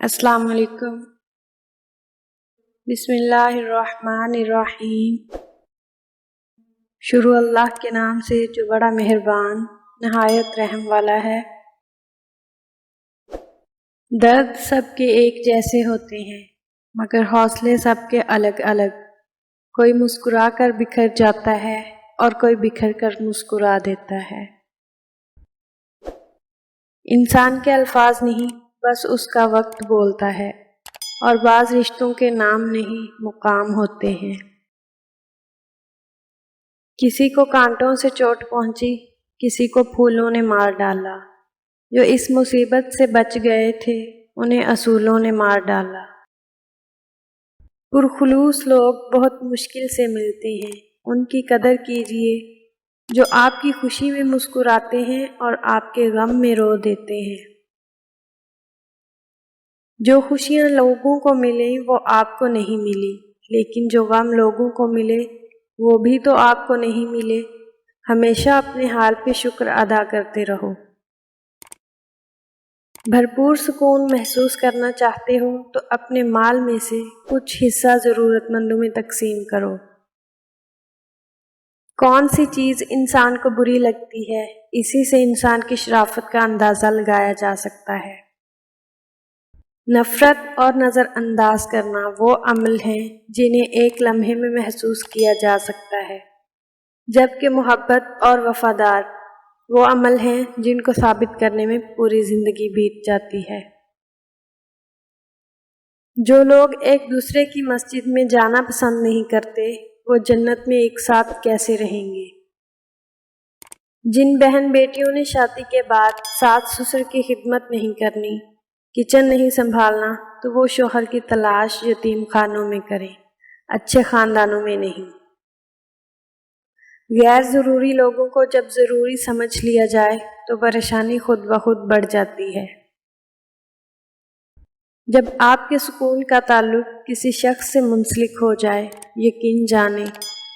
السلام علیکم۔ بسم اللہ الرحمن الرحیم۔ شروع اللہ کے نام سے جو بڑا مہربان نہایت رحم والا ہے۔ درد سب کے ایک جیسے ہوتے ہیں مگر حوصلے سب کے الگ الگ۔ کوئی مسکرا کر بکھر جاتا ہے اور کوئی بکھر کر مسکرا دیتا ہے۔ انسان کے الفاظ نہیں بس اس کا وقت بولتا ہے، اور بعض رشتوں کے نام نہیں مقام ہوتے ہیں۔ کسی کو کانٹوں سے چوٹ پہنچی، کسی کو پھولوں نے مار ڈالا۔ جو اس مصیبت سے بچ گئے تھے انہیں اصولوں نے مار ڈالا۔ پرخلوص لوگ بہت مشکل سے ملتے ہیں، ان کی قدر کیجیے جو آپ کی خوشی میں مسکراتے ہیں اور آپ کے غم میں رو دیتے ہیں۔ جو خوشیاں لوگوں کو ملیں وہ آپ کو نہیں ملی، لیکن جو غم لوگوں کو ملے وہ بھی تو آپ کو نہیں ملے۔ ہمیشہ اپنے حال پہ شکر ادا کرتے رہو۔ بھرپور سکون محسوس کرنا چاہتے ہو تو اپنے مال میں سے کچھ حصہ ضرورت مندوں میں تقسیم کرو۔ کون سی چیز انسان کو بری لگتی ہے، اسی سے انسان کی شرافت کا اندازہ لگایا جا سکتا ہے۔ نفرت اور نظر انداز کرنا وہ عمل ہیں جنہیں ایک لمحے میں محسوس کیا جا سکتا ہے، جبکہ محبت اور وفادار وہ عمل ہیں جن کو ثابت کرنے میں پوری زندگی بیت جاتی ہے۔ جو لوگ ایک دوسرے کی مسجد میں جانا پسند نہیں کرتے وہ جنت میں ایک ساتھ کیسے رہیں گے؟ جن بہن بیٹیوں نے شادی کے بعد ساس سسر کی خدمت نہیں کرنی، کچن نہیں سنبھالنا، تو وہ شوہر کی تلاش یتیم خانوں میں کریں، اچھے خاندانوں میں نہیں۔ غیر ضروری لوگوں کو جب ضروری سمجھ لیا جائے تو پریشانی خود بخود بڑھ جاتی ہے۔ جب آپ کے سکون کا تعلق کسی شخص سے منسلک ہو جائے، یقین جانیں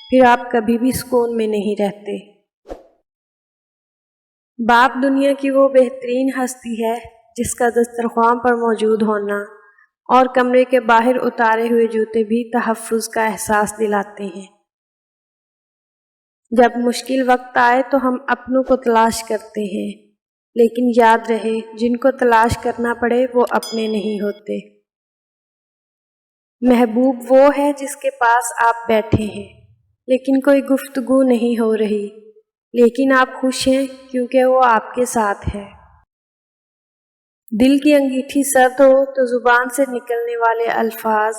پھر آپ کبھی بھی سکون میں نہیں رہتے۔ باپ دنیا کی وہ بہترین ہستی ہے جس کا دسترخوان پر موجود ہونا اور کمرے کے باہر اتارے ہوئے جوتے بھی تحفظ کا احساس دلاتے ہیں۔ جب مشکل وقت آئے تو ہم اپنوں کو تلاش کرتے ہیں، لیکن یاد رہے جن کو تلاش کرنا پڑے وہ اپنے نہیں ہوتے۔ محبوب وہ ہے جس کے پاس آپ بیٹھے ہیں لیکن کوئی گفتگو نہیں ہو رہی، لیکن آپ خوش ہیں کیونکہ وہ آپ کے ساتھ ہے۔ دل کی انگیٹھی سرد ہو تو زبان سے نکلنے والے الفاظ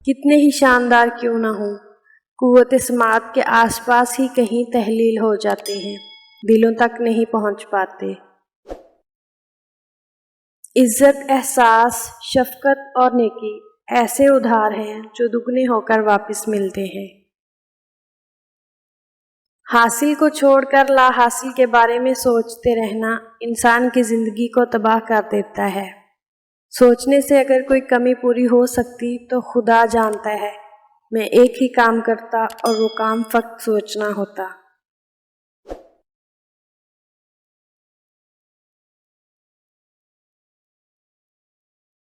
کتنے ہی شاندار کیوں نہ ہوں، قوت سماعت کے آس پاس ہی کہیں تحلیل ہو جاتے ہیں، دلوں تک نہیں پہنچ پاتے۔ عزت، احساس، شفقت اور نیکی ایسے ادھار ہیں جو دگنے ہو کر واپس ملتے ہیں۔ حاصل کو چھوڑ کر لا حاصل کے بارے میں سوچتے رہنا انسان کی زندگی کو تباہ کر دیتا ہے۔ سوچنے سے اگر کوئی کمی پوری ہو سکتی تو خدا جانتا ہے میں ایک ہی کام کرتا اور وہ کام فقط سوچنا ہوتا۔